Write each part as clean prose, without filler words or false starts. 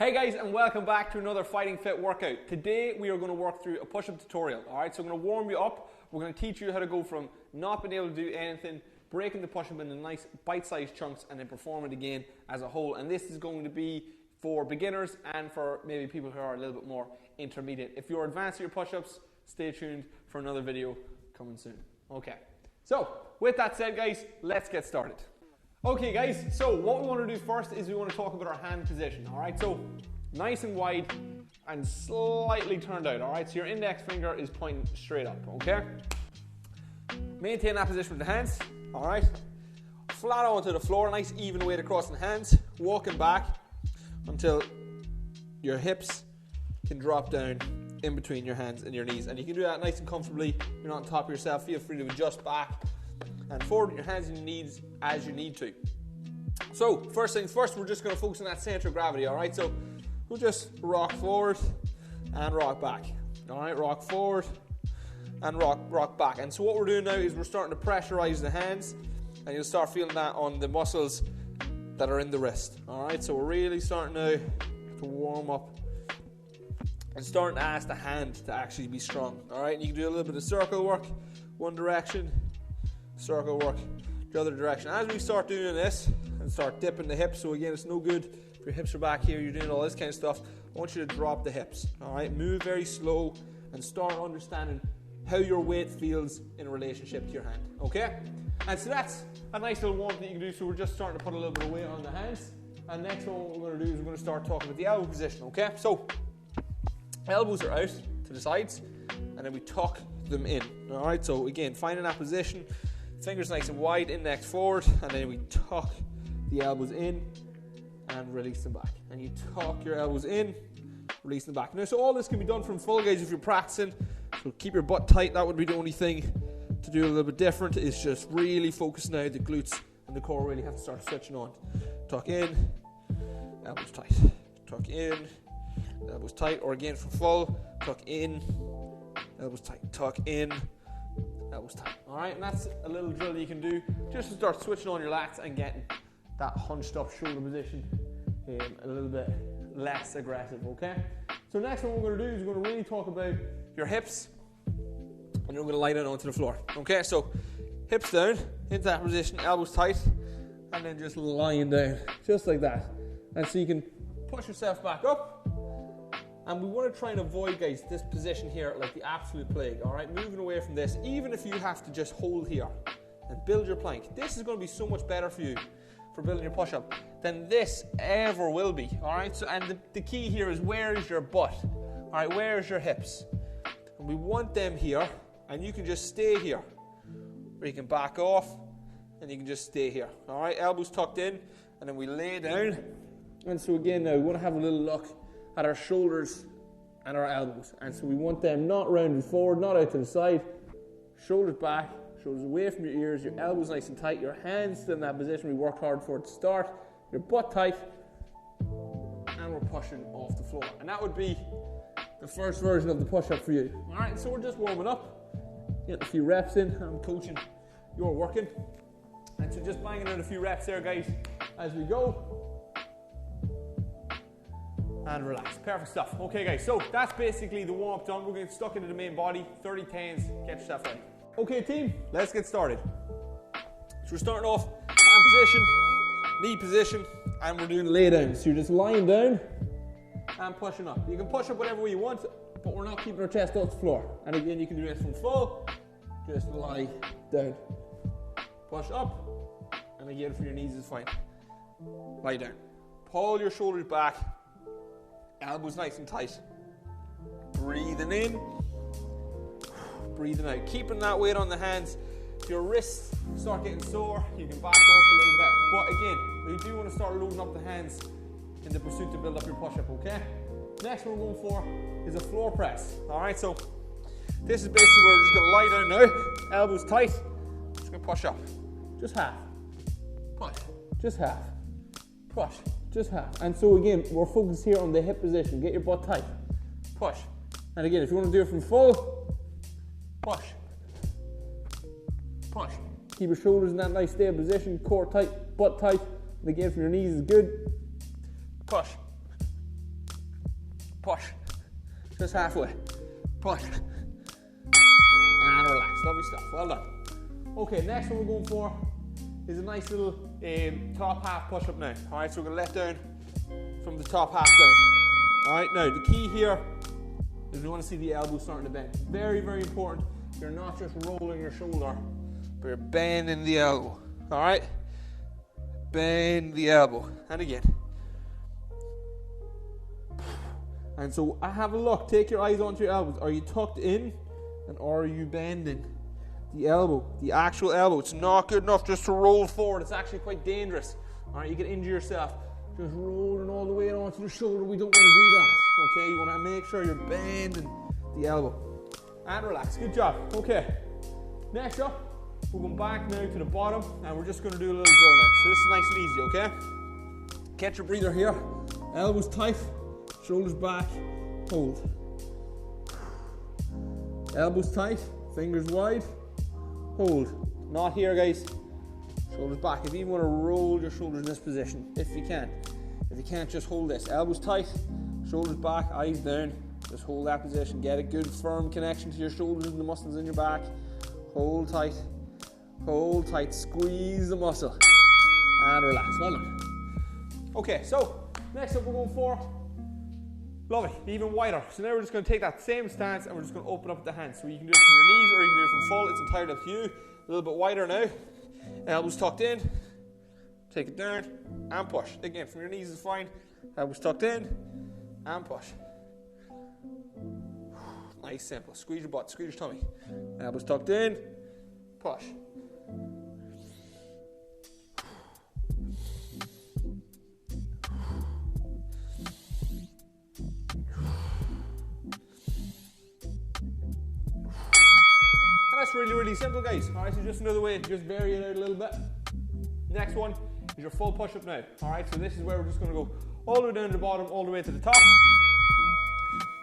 Hey guys, and welcome back to another Fighting Fit workout. Today we are going to work through a push-up tutorial. Alright, so I'm going to warm you up. We're going to teach you how to go from not being able to do anything, breaking the push-up into nice bite-sized chunks, and then perform it again as a whole. And this is going to be for beginners and for maybe people who are a little bit more intermediate. If you're advanced at your push-ups, stay tuned for another video coming soon. Okay, so with that said guys, let's get started. Okay guys, so what we want to do first is we want to talk about our hand position, alright? So, nice and wide and slightly turned out, alright? So your index finger is pointing straight up, okay? Maintain that position with the hands, alright? Flat onto the floor, nice even weight across the hands, walking back until your hips can drop down in between your hands and your knees. And you can do that nice and comfortably. You're not on top of yourself, feel free to adjust back and forward with your hands and your knees as you need to. So, first things first, we're just going to focus on that center of gravity, alright? So, we'll just rock forward and rock back. Alright, rock forward and rock back. And so what we're doing now is we're starting to pressurize the hands, and you'll start feeling that on the muscles that are in the wrist. Alright, so we're really starting now to warm up and starting to ask the hand to actually be strong. Alright, and you can do a little bit of circle work, one direction, circle work the other direction. As we start doing this and start dipping the hips, so again, it's no good if your hips are back here, you're doing all this kind of stuff. I want you to drop the hips, alright? Move very slow and start understanding how your weight feels in relationship to your hand, okay? And so that's a nice little warm that you can do. So we're just starting to put a little bit of weight on the hands. And next one, what we're going to do is we're going to start talking about the elbow position, okay? So elbows are out to the sides, and then we tuck them in, alright? So again, finding that position, fingers nice and wide, index forward, and then we tuck the elbows in and release them back. And you tuck your elbows in, release them back. Now, so all this can be done from full gauge if you're practicing. So keep your butt tight. That would be the only thing to do a little bit different. Is just really focus now. The glutes and the core really have to start switching on. Tuck in, elbows tight. Tuck in, elbows tight. Or again for full, tuck in, elbows tight. Tuck in, elbows tight. Alright, and that's a little drill you can do just to start switching on your lats and getting that hunched up shoulder position a little bit less aggressive, okay? So next one we're going to do is we're going to really talk about your hips, and you're going to lie down onto the floor, okay? So hips down into that position, elbows tight, and then just lying down just like that. And so you can push yourself back up. And we want to try and avoid, guys, this position here like the absolute plague, all right? Moving away from this, even if you have to just hold here and build your plank. This is going to be so much better for you for building your push-up than this ever will be, all right? So, and the key here is, where is your butt? All right, where is your hips? And we want them here, and you can just stay here. Or you can back off, and you can just stay here, all right? Elbows tucked in, and then we lay down. And so again now, we want to have a little look at our shoulders and our elbows. And so we want them not rounded forward, not out to the side. Shoulders back, shoulders away from your ears, your elbows nice and tight, your hands still in that position we worked hard for at the start, your butt tight, and we're pushing off the floor. And that would be the first version of the push-up for you. Alright, so we're just warming up, getting a few reps in. I'm coaching, you're working. And so just banging out a few reps there, guys, as we go. And relax. Perfect stuff. Okay guys, so that's basically the warm-up done. We're going to get stuck into the main body. 30 tens, get yourself ready. Okay team, let's get started. So we're starting off hand position, knee position, and we're doing lay down. So you're just lying down and pushing up. You can push up whatever way you want, but we're not keeping our chest off the floor. And again, you can do this from full, just lie down. Push up, and again for your knees is fine. Lie down. Pull your shoulders back. Elbows nice and tight. Breathing in, breathing out. Keeping that weight on the hands. If your wrists start getting sore, you can back off a little bit. But again, we do want to start loading up the hands in the pursuit to build up your push-up, okay? Next one we're going for is a floor press. Alright, so this is basically where we're just going to lie down now. Elbows tight. Just going to push up. Just half. Push. Just half. Push. Just half. And so again, we're focused here on the hip position. Get your butt tight. Push. And again, if you want to do it from full, push. Push. Keep your shoulders in that nice stable position. Core tight, butt tight. And again, from your knees is good. Push. push. Just halfway. Push. And relax. Lovely stuff. Well done. Okay, next one we're going for is a nice little top half push up now. Alright, so we're going to let down from the top half down. Alright, now the key here is we want to see the elbow starting to bend. Very, very important. You're not just rolling your shoulder, but you're bending the elbow. Alright? Bend the elbow. And again. And so have a look. Take your eyes onto your elbows. Are you tucked in? And are you bending the elbow? The actual elbow. It's not good enough just to roll forward. It's actually quite dangerous. Alright, you can injure yourself. Just rolling all the way onto the shoulder. We don't want to do that. Okay, you want to make sure you're bending the elbow. And relax. Good job. Okay. Next up, we're going back now to the bottom, and we're just going to do a little drill now. So this is nice and easy, okay? Catch your breather here. Elbows tight, shoulders back, hold. Elbows tight, fingers wide, hold. Not here, guys. Shoulders back. If you even want to roll your shoulders in this position, if you can. If you can't, just hold this. Elbows tight, shoulders back, eyes down. Just hold that position. Get a good firm connection to your shoulders and the muscles in your back. Hold tight. Hold tight. Squeeze the muscle. And relax. Well done. Okay, so next up we're going for, lovely, even wider. So now we're just going to take that same stance and we're just going to open up the hands. So you can do it from your knees or you can do it from full. It's entirely up to you. A little bit wider now. Elbows tucked in. Take it down and push. Again, from your knees is fine. Elbows tucked in and push. Nice, simple. Squeeze your butt, squeeze your tummy. Elbows tucked in, push. And that's really, really simple, guys. Alright, so just another way to just vary it out a little bit. Next one is your full push-up now. Alright, so this is where we're just going to go all the way down to the bottom, all the way to the top.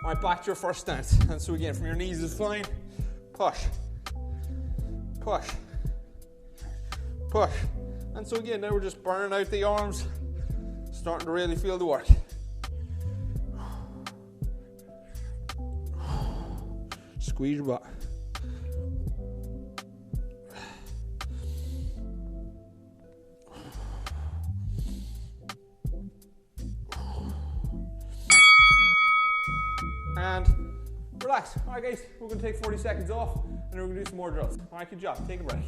Alright, back to your first stance. And so again, from your knees is fine. Push. Push. Push. And so again, now we're just burning out the arms. Starting to really feel the work. Squeeze your butt. And relax. Alright guys, we're going to take 40 seconds off and then we're going to do some more drills. Alright, good job. Take a break.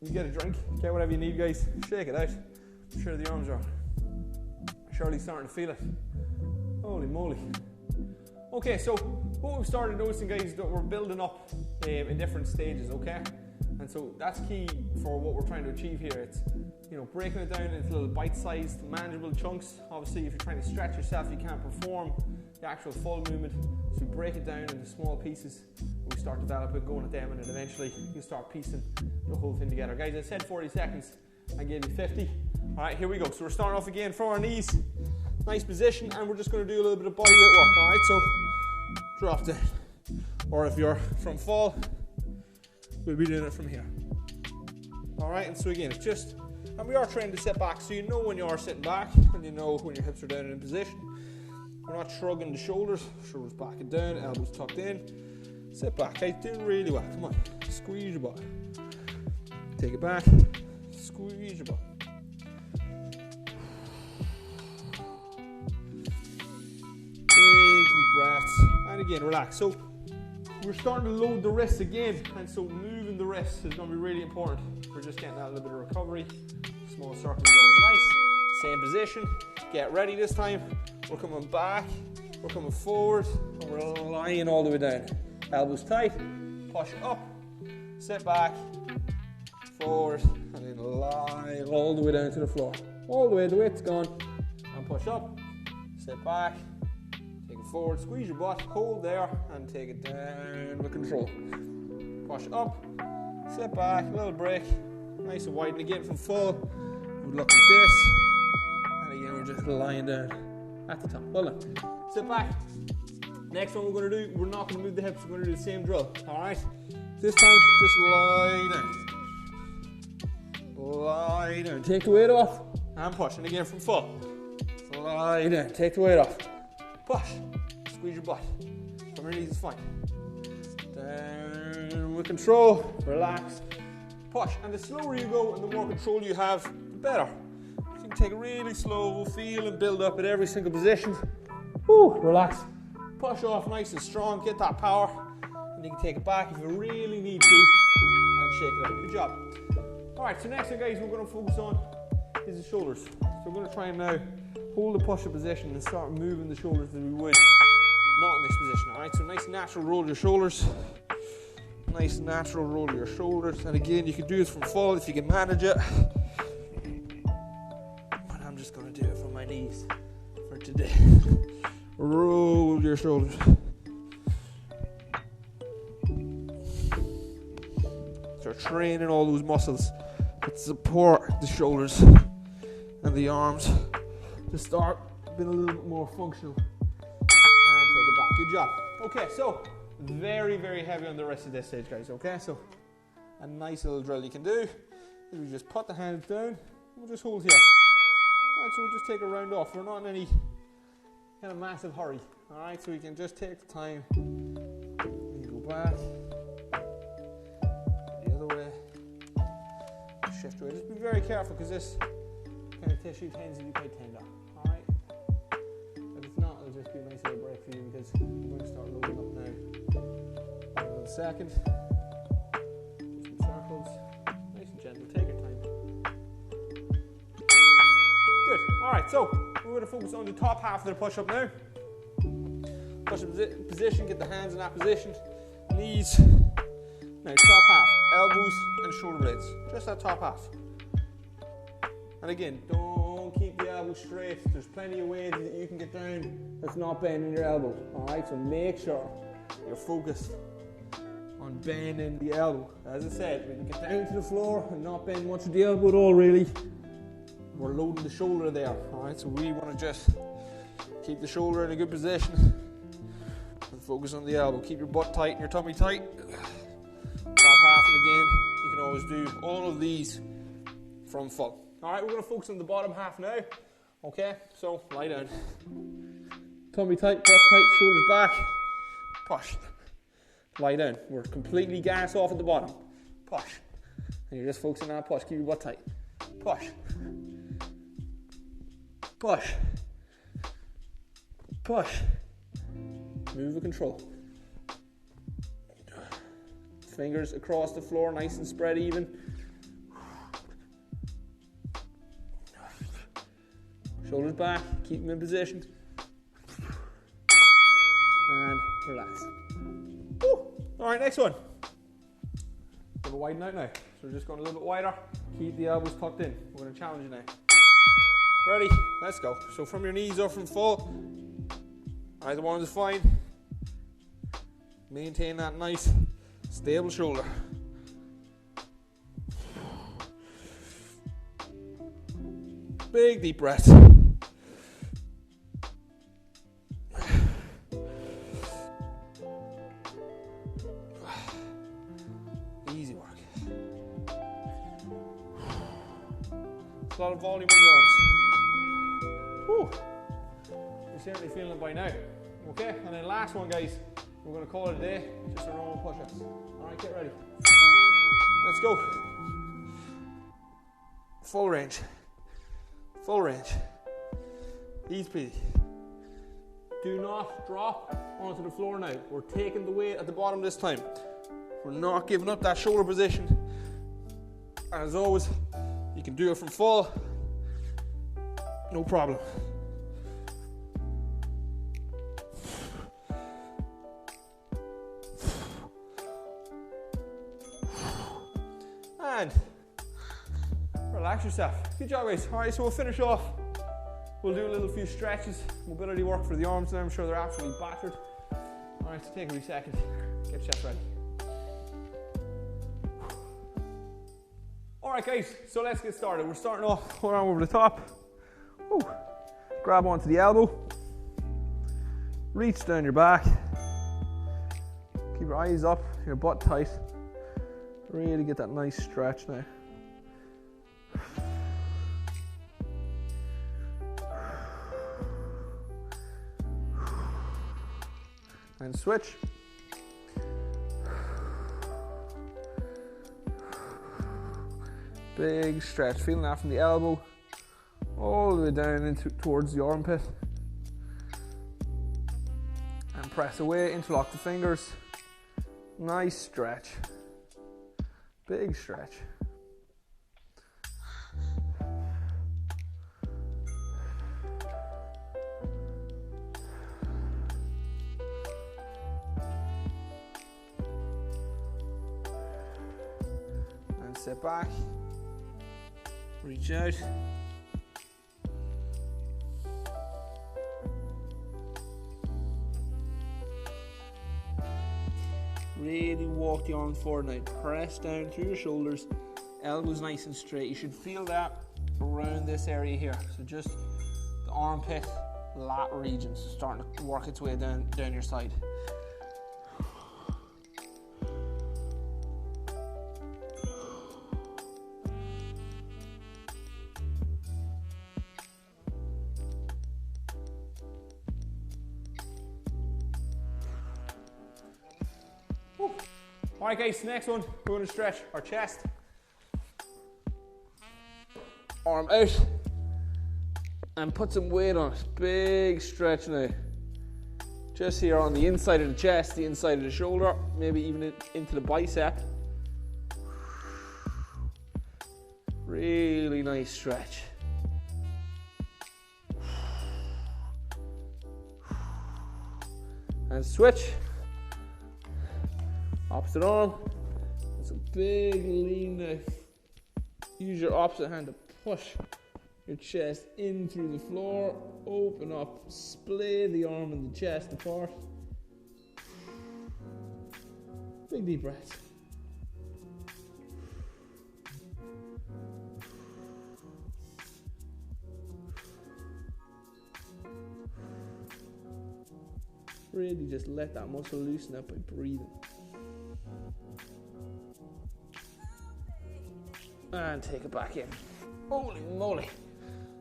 You get a drink, get whatever you need, guys. Shake it out. I'm sure the arms are surely starting to feel it. Holy moly. Okay, so what we've started noticing, guys, is that we're building up in different stages, okay? And so that's key for what we're trying to achieve here. It's, you know, breaking it down into little bite-sized, manageable chunks. Obviously, if you're trying to stretch yourself, you can't perform the actual full movement. So we break it down into small pieces. We start developing, going at them, and then eventually you start piecing the whole thing together. Guys, I said 40 seconds. I gave you 50. All right, here we go. So we're starting off again from our knees. Nice position, and we're just going to do a little bit of body weight work. All right, so drop down. Or if you're from fall, we'll be doing it from here. All right, and so again, it's just, and we are trained to sit back, so you know when you are sitting back, and you know when your hips are down and in position. We're not shrugging the shoulders, shoulders back and down, elbows tucked in. Sit back, guys, doing really well. Come on, squeeze your butt. Take it back, squeeze your butt. Big deep breaths, and again, relax. So we're starting to load the wrists again, and so moving the wrists is going to be really important. We're just getting that little bit of recovery. Small circle is always nice. Same position. Get ready this time. We're coming back. We're coming forward, and we're lying all the way down. Elbows tight. Push up. Sit back. Forward, and then lie all the way down to the floor. All the way, the weight's gone. And push up. Sit back. Take it forward. Squeeze your butt. Hold there, and take it down with control. Push up. Sit back, a little break, nice and wide, and again from full, we'd look like this, and again we're just lying down at the top. Well done. Sit back. Next one we're going to do, we're not going to move the hips, we're going to do the same drill, alright? This time, just lie down. Lie down. Take the weight off, And push. And again from full. Slide in. Take the weight off. Push. Squeeze your butt. From your knees is fine. Down with control. Relax. Push. And the slower you go and the more control you have, the better. So you can take it really slow, feel and build up at every single position. Woo, relax. Push off nice and strong. Get that power. And you can take it back if you really need to. And shake it out. Good job. Alright, so next thing, guys, we're going to focus on is the shoulders. So we're going to try and now hold the push-up position and start moving the shoulders as we would not in this position. Alright, so nice natural roll your shoulders. Nice natural roll your shoulders. And again, you can do this from full if you can manage it. But I'm just going to do it from my knees for today. Roll your shoulders. Start training all those muscles that support the shoulders and the arms to start being a little bit more functional. And take it back. Good job. Okay, so very, very heavy on the rest of this stage, guys. Okay, so a nice little drill you can do is we just put the hands down. We'll just hold here. Alright, so we'll just take a round off. We're not in any kind of massive hurry. Alright, so we can just take the time and go back. Shift away. Just be very careful because this kind of tissue tends to be quite tender. Alright? If it's not, it'll just be a nice little break for you because we're going to start loading up now. Hold on a second. Do some circles. Nice and gentle. Take your time. Good. Alright, so we're going to focus on the top half of the push-up now. Push-up position. Get the hands in that position. Knees. Now, top half, elbows and shoulder blades. Just that top half. And again, don't keep the elbow straight. There's plenty of ways that you can get down that's not bending your elbow. Alright, so make sure you're focused on bending the elbow. As I said, when you get down to the floor and not bend much of the elbow at all, really, we're loading the shoulder there. Alright, so we want to just keep the shoulder in a good position and focus on the elbow. Keep your butt tight and your tummy tight. Top half, and again, you can always do all of these from full. Alright, we're going to focus on the bottom half now. Okay, so lie down. Tummy tight, butt tight, shoulders back. Push. Lie down. We're completely gas off at the bottom. Push. And you're just focusing on that push. Keep your butt tight. Push. Push. Push. Move with control. Fingers across the floor, nice and spread even. Shoulders back, keep them in position. And relax. Alright, next one. We're going to widen out now. So we're just going a little bit wider. Keep the elbows tucked in. We're going to challenge you now. Ready? Let's go. So from your knees or from full. Either one is fine. Maintain that nice stable shoulder. Big deep breath. Easy work. It's a lot of volume on your arms. Whew. You're certainly feeling it by now. Okay, and then last one, guys. We're going to call it a day. Just a normal push-ups. Alright, get ready. Let's go. Full range. Full range. Easy peasy. Do not drop onto the floor now. We're taking the weight at the bottom this time. We're not giving up that shoulder position. And as always, you can do it from full. No problem. And relax yourself. Good job, guys. Alright, so we'll finish off. We'll do a little few stretches, mobility work for the arms now. I'm sure they're absolutely battered. Alright, so take a wee second. Get yourself ready. Alright, guys, so let's get started. We're starting off, one arm over the top. Woo. Grab onto the elbow. Reach down your back. Keep your eyes up, your butt tight. Really get that nice stretch now. And switch. Big stretch, feeling that from the elbow all the way down into towards the armpit. And press away, interlock the fingers. Nice stretch. Big stretch. And sit back. Reach out. Really walk the arms forward now. Press down through your shoulders. Elbows nice and straight. You should feel that around this area here. So just the armpit, lat region, so starting to work its way down your side. Alright guys, next one, we're going to stretch our chest. Arm out. And put some weight on it. Big stretch now. Just here on the inside of the chest, the inside of the shoulder, maybe even into the bicep. Really nice stretch. And switch. Opposite arm. It's a big lean now. Use your opposite hand to push your chest in through the floor. Open up. Splay the arm and the chest apart. Big deep breaths. Really just let that muscle loosen up by breathing. And take it back in. Holy moly.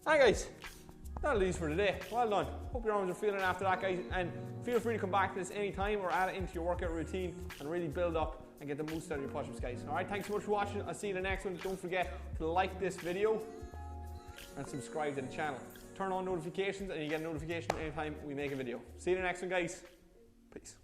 Alright guys, that'll do it for today. Well done. Hope your arms are feeling after that, guys. And feel free to come back to this anytime or add it into your workout routine and really build up and get the most out of your push-ups, guys. Alright, thanks so much for watching. I'll see you in the next one. Don't forget to like this video and subscribe to the channel. Turn on notifications and you get a notification anytime we make a video. See you in the next one, guys. Peace.